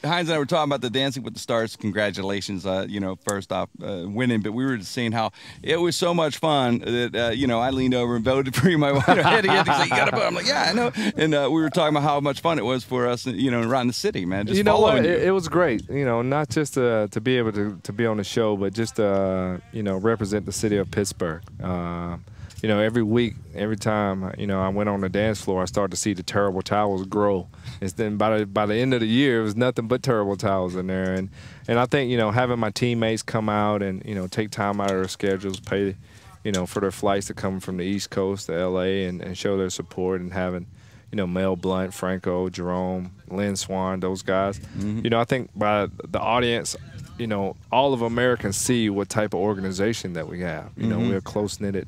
Hines and I were talking about the Dancing with the Stars. Congratulations, you know, first off, winning. But we were just saying how it was so much fun that, you know, I leaned over and voted for you. My wife had to say, you got to vote. I'm like, yeah, I know. And we were talking about how much fun it was for us, you know, around the city, man. Just you know what? You. It was great. You know, not just to be able to be on the show, but just you know, represent the city of Pittsburgh. You know, every week, every time, you know, I went on the dance floor, I started to see the terrible towels grow. And then by the end of the year, it was nothing but terrible towels in there. And I think, you know, having my teammates come out and, you know, take time out of their schedules, pay, you know, for their flights to come from the East Coast to L.A. and show their support, and having, you know, Mel Blount, Franco, Jerome, Lynn Swan, those guys. You know, I think by the audience, you know, all of Americans see what type of organization that we have. You know, we're a close-knitted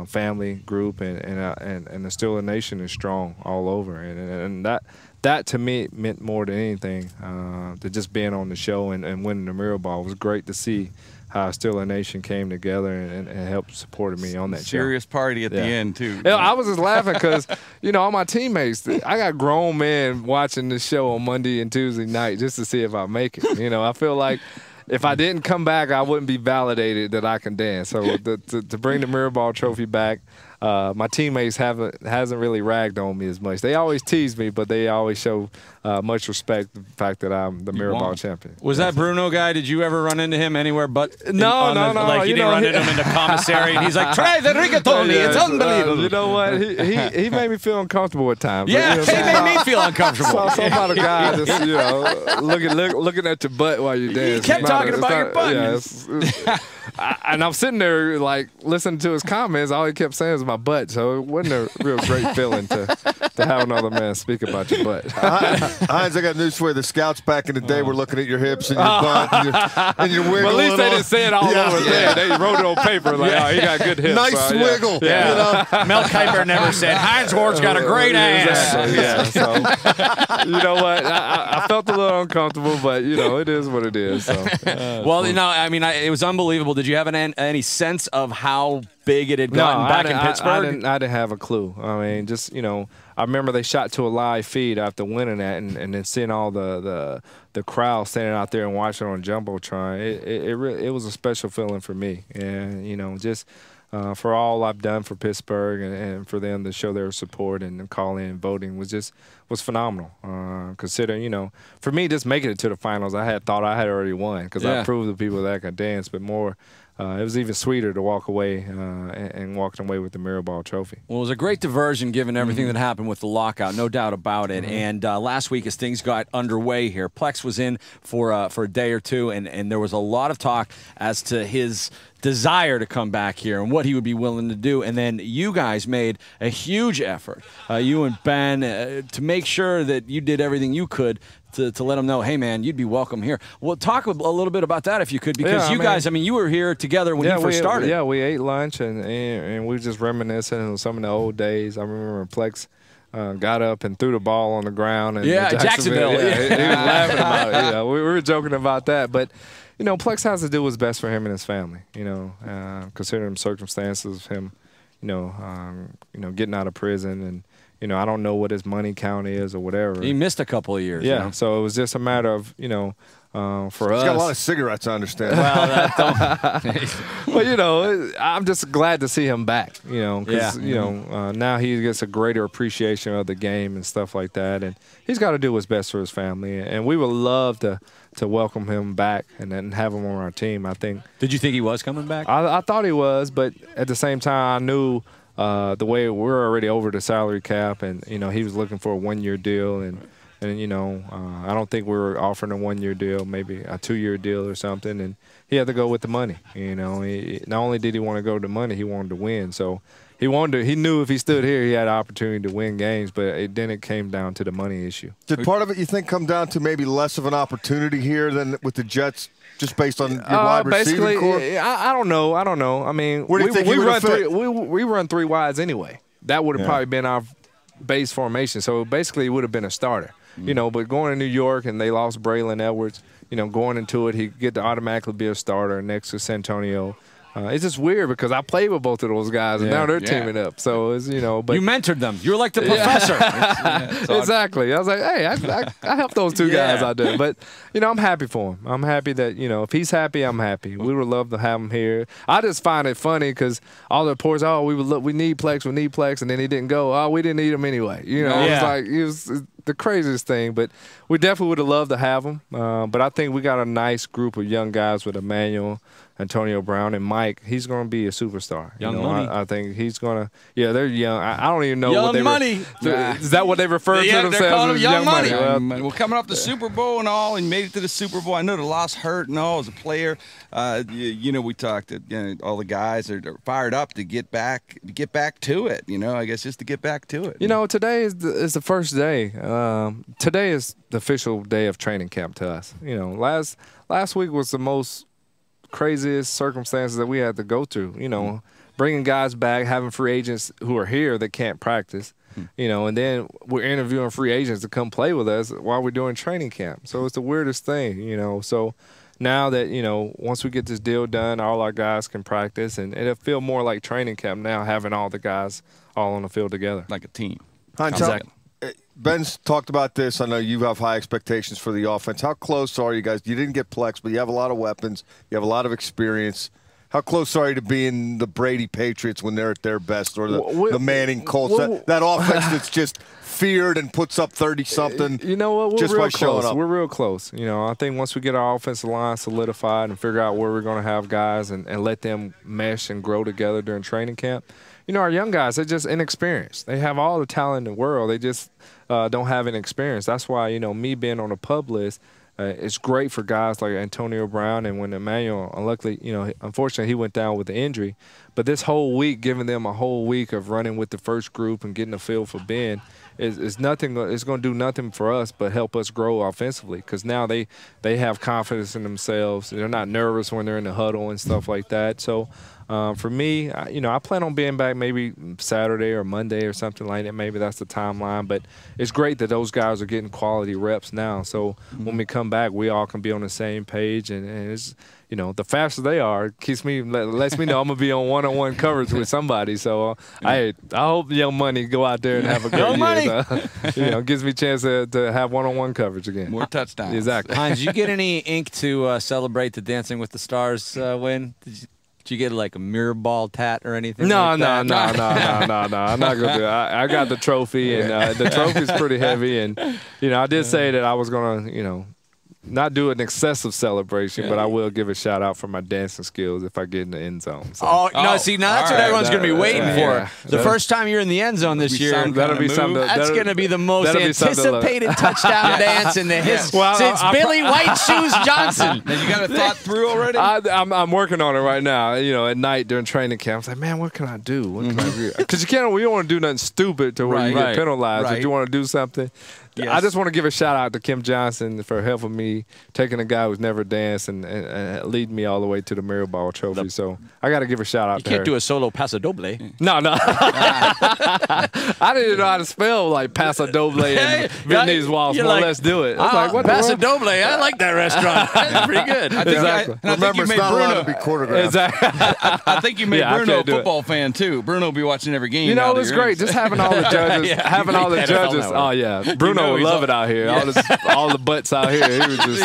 family group, and the Steeler Nation is strong all over, and that to me meant more than anything. To just being on the show and winning the Mirror Ball was great to see how Steeler Nation came together and helped support me on that show. Serious party at the end too. Yeah, I was just laughing because, you know, all my teammates, I got grown men watching this show on Monday and Tuesday night just to see if I make it. You know, I feel like if I didn't come back, I wouldn't be validated that I can dance. So to bring the Mirror Ball trophy back, my teammates hasn't really ragged on me as much. They always tease me, but they always show much respect for the fact that I'm the Mirror Ball champion. Was that Bruno guy? Did you ever run into him anywhere but no. Like you didn't run into him in the commissary and he's like, try the rigatoni, it's unbelievable. You know what? He made me feel uncomfortable at times. Yeah, you know, he made me feel uncomfortable. Some other guy just, you know, looking at your butt while you dance. He kept talking about your butt. Yeah, and I'm sitting there like listening to his comments. All he kept saying was my butt, so it wasn't a real great feeling to have another man speak about your butt. Hines, I got news for you. The scouts back in the day were looking at your hips and your butt and your wiggle. Well, at least they didn't say it all over there. They wrote it on paper like, oh, he got good hips. Nice wiggle. Yeah. You know? Mel Kiper never said, Hines Ward's got a great ass. Yeah, so you know what? I felt a little uncomfortable, but, you know, it is what it is. So. Well, you know, I mean, it was unbelievable. Did you have any sense of how big it had gotten back in Pittsburgh? I didn't have a clue. I mean, just, you know, I remember they shot to a live feed after winning that, and then seeing all the crowd standing out there and watching on Jumbotron. It was a special feeling for me, and, you know, just for all I've done for Pittsburgh and for them to show their support and call in voting was phenomenal. Considering, you know, for me, just making it to the finals, I thought I had already won because I proved to people that I could dance, but more. It was even sweeter to walk away and walking away with the Mirror Ball trophy. Well, it was a great diversion given everything that happened with the lockout, no doubt about it. And last week as things got underway here, Plex was in for a day or two, and there was a lot of talk as to his desire to come back here and what he would be willing to do. And then you guys made a huge effort, you and Ben, to make sure that you did everything you could to let them know, hey, man, you'd be welcome here. Well, talk a little bit about that if you could, because you guys, I mean, you were here together when you first started. Yeah, we ate lunch, and we were just reminiscing on some of the old days. I remember Plex got up and threw the ball on the ground. And Jacksonville. He was laughing about it. Yeah, we were joking about that. But, you know, Plex has to do what's best for him and his family, you know, considering the circumstances of him, you know, getting out of prison and, you know, I don't know what his money count is or whatever. He missed a couple of years. Yeah, you know? So it was just a matter of, you know, for us. He's got a lot of cigarettes, I understand. Well, but, you know, I'm just glad to see him back, you know, because, you know, now he gets a greater appreciation of the game and stuff like that. And he's got to do what's best for his family. And we would love to welcome him back and then have him on our team, I think. Did you think he was coming back? I thought he was, but at the same time, I knew the way we're already over the salary cap, and, you know, he was looking for a one-year deal, and you know, I don't think we were offering a one-year deal, maybe a two-year deal or something, and he had to go with the money. You know, not only did he want to go with the money, he wanted to win. So he knew if he stood here, he had an opportunity to win games, but then it came down to the money issue. Did part of it, you think, come down to maybe less of an opportunity here than with the Jets? Just based on your wide receiving core? I don't know. I mean, where do you think we run three wides anyway. That would have probably been our base formation. So basically, it would have been a starter. You know, but going to New York and they lost Braylon Edwards, you know, going into it, he could get to automatically be a starter next to Santonio. it's just weird because I played with both of those guys, and now they're teaming up. So it's but you mentored them. You were like the professor. Exactly. I was like, hey, I helped those two guys out there. But I'm happy for him. I'm happy that if he's happy, I'm happy. We would love to have him here. I just find it funny because all the reports, we need Plex, and then he didn't go. Oh, we didn't need him anyway. It's like it was the craziest thing. But we definitely would have loved to have him. But I think we got a nice group of young guys with Emmanuel, Antonio Brown, and Mike. He's going to be a superstar. Young money. I think he's going to. Yeah, they're young. I don't even know young what they money. Is that what they refer to themselves? They're calling as young money. Well, coming off the Super Bowl and all, and made it to the Super Bowl. I know the loss hurt and all as a player. We talked. All the guys are fired up to get back to it. I guess just to get back to it. Today is the first day. Today is the official day of training camp to us. Last week was the most craziest circumstances that we had to go through. Bringing guys back, having free agents who are here that can't practice. And then we're interviewing free agents to come play with us while we're doing training camp. So it's the weirdest thing. So now that once we get this deal done, all our guys can practice, and it'll feel more like training camp now, having all the guys all on the field together, like a team. Hines, Ben's talked about this. I know you have high expectations for the offense. How close are you guys? You didn't get Plex, but you have a lot of weapons. You have a lot of experience. How close are you to being the Brady Patriots when they're at their best, or the Manning Colts? That offense that's just feared and puts up 30-something. You know what? We're just real by showing close. up. We're real close. I think once we get our offensive line solidified and figure out where we're going to have guys and let them mesh and grow together during training camp, our young guys, they're just inexperienced. They have all the talent in the world. They just don't have any experience. That's why, me being on the PUP list, it's great for guys like Antonio Brown, and when Emmanuel, unfortunately, he went down with the injury. But this whole week, giving them a whole week of running with the first group and getting a feel for Ben is nothing. It's going to do nothing for us but help us grow offensively, because now they have confidence in themselves. They're not nervous when they're in the huddle and stuff like that. So for me, I plan on being back maybe Saturday or Monday or something like that. Maybe that's the timeline. But it's great that those guys are getting quality reps now. So when we come back, we all can be on the same page. And it's, the faster they are, lets me know I'm going to be on one-on-one coverage with somebody. So I hope Young Money go out there and have a good year. Gives me a chance to have one-on-one coverage again. More touchdowns. Exactly. Hines, did you get any ink to celebrate the Dancing with the Stars win? Did you get like a mirror ball tat or anything? No. like that? No. I'm not gonna do it. I got the trophy, and the trophy's pretty heavy. And I did say that I was gonna, not do an excessive celebration, but I will give a shout out for my dancing skills if I get in the end zone. So. See, now that's what everyone's going to be waiting for. Yeah. The first time you're in the end zone this year, that'll be something. That's going to be the most anticipated touchdown dance in the history since Billy White Shoes Johnson. Now, you got a thought through already? I'm working on it right now. At night during training camp, I was like, man, what can I do? What can I do? Because we don't want to do nothing stupid to where you get penalized. Right. If you want to do something. Yes. I just want to give a shout out to Kim Johnson for helping me, taking a guy who's never danced and leading me all the way to the mirror ball trophy. So I got to give a shout out to her. You can't do a solo paso doble. No. I didn't know how to spell like paso doble and Vietnamese waltz. Well, let's do it. I was like, what paso doble? I like that restaurant. That's pretty good. Exactly. I think you made Bruno to be choreographed. Exactly. I think you made Bruno a football fan too. Bruno will be watching every game. It was great just having all the judges. Oh yeah, Bruno would love it out here. All the butts out here. He would just,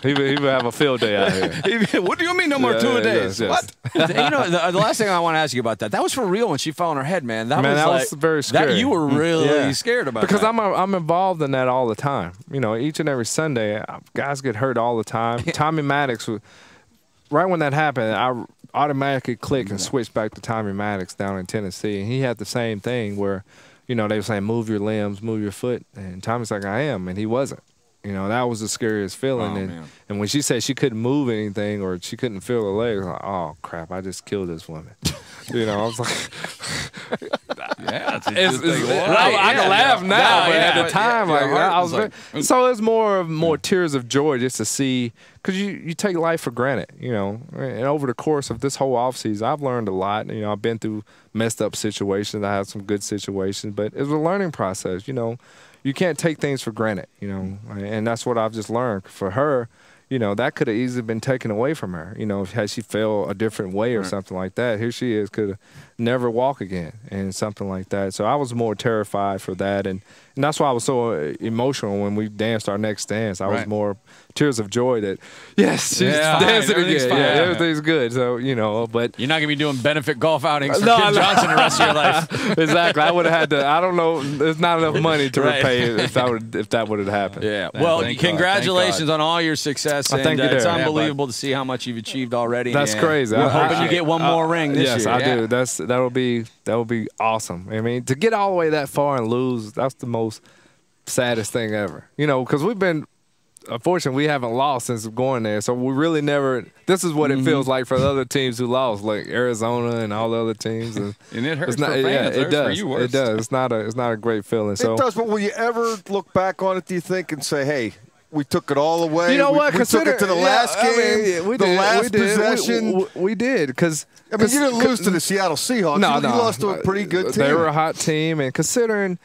he would have a field day out here. What do you mean no more two-a-days? Yes. What? The last thing I want to ask you about that was for real when she fell on her head, man. That was very scary. You were really scared about because that. I'm involved in that all the time. Each and every Sunday, guys get hurt all the time. Tommy Maddox, right when that happened, I automatically click and switch back to Tommy Maddox down in Tennessee, and he had the same thing where. They were saying, move your limbs, move your foot. And Tommy's like, I am. And he wasn't. That was the scariest feeling. And when she said she couldn't move anything or she couldn't feel her legs, I was like, oh, crap, I just killed this woman. I was like, I can laugh now, but at the time, I was so it's more tears of joy just to see, because you take life for granted, and over the course of this whole offseason, I've learned a lot. I've been through messed up situations. I had some good situations, but it was a learning process. You can't take things for granted, and that's what I've just learned. For her, you know, that could have easily been taken away from her. You know, had she fell a different way or something like that. Here she is, could never walk again and something like that. So I was more terrified for that. And that's why I was so emotional when we danced our next dance. I was more tears of joy that, yes, she's dancing again. Fine. Yeah, everything's good. So, you know, but. You're not going to be doing benefit golf outings for Kim Johnson the rest of your life. Exactly. I would have had to, I don't know, there's not enough money to repay it if that would have happened. Yeah. Well, congratulations on all your success. Thank you. It's unbelievable to see how much you've achieved already. That's crazy. We're hoping you get one more ring this year. Yes, I do. That would be awesome. I mean, to get all the way that far and lose, that's the most saddest thing ever. You know, because we've been, unfortunately, we haven't lost since going there. So we really never. This is what it feels like for the other teams who lost, like Arizona and all the other teams. And it hurts it's not, for fans. Yeah, it does. For you worse. It does. It's not a great feeling. So it does. But will you ever look back on it? Do you think and say, hey? We took it all away. You know what? We took it to the last game, the last possession. We did because I mean, you didn't lose to the Seattle Seahawks. No, you lost to a pretty good team. They were a hot team, and considering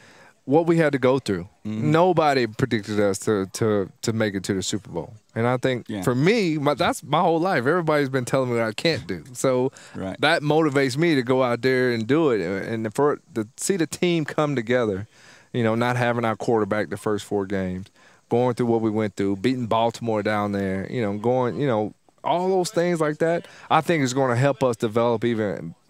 what we had to go through, nobody predicted us to make it to the Super Bowl. And I think for me, that's my whole life. Everybody's been telling me what I can't do. So that motivates me to go out there and do it. And to see the team come together, you know, not having our quarterback the first 4 games, going through what we went through, beating Baltimore down there, you know, all those things like that, I think is going to help us develop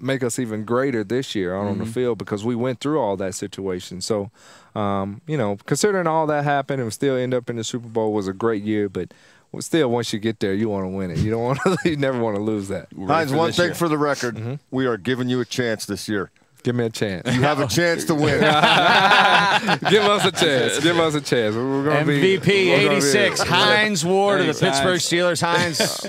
make us even greater this year out on the field because we went through all that situation. So, you know, considering all that happened and still end up in the Super Bowl was a great year, but still, once you get there, you want to win it. You don't want to, you never want to lose that. Hines, one thing for the record, we are giving you a chance this year. Give me a chance. You have a chance to win. Give us a chance. Give us a chance. We're gonna MVP be, 86, Hines Ward of the Thanks, Pittsburgh Steelers. Hines,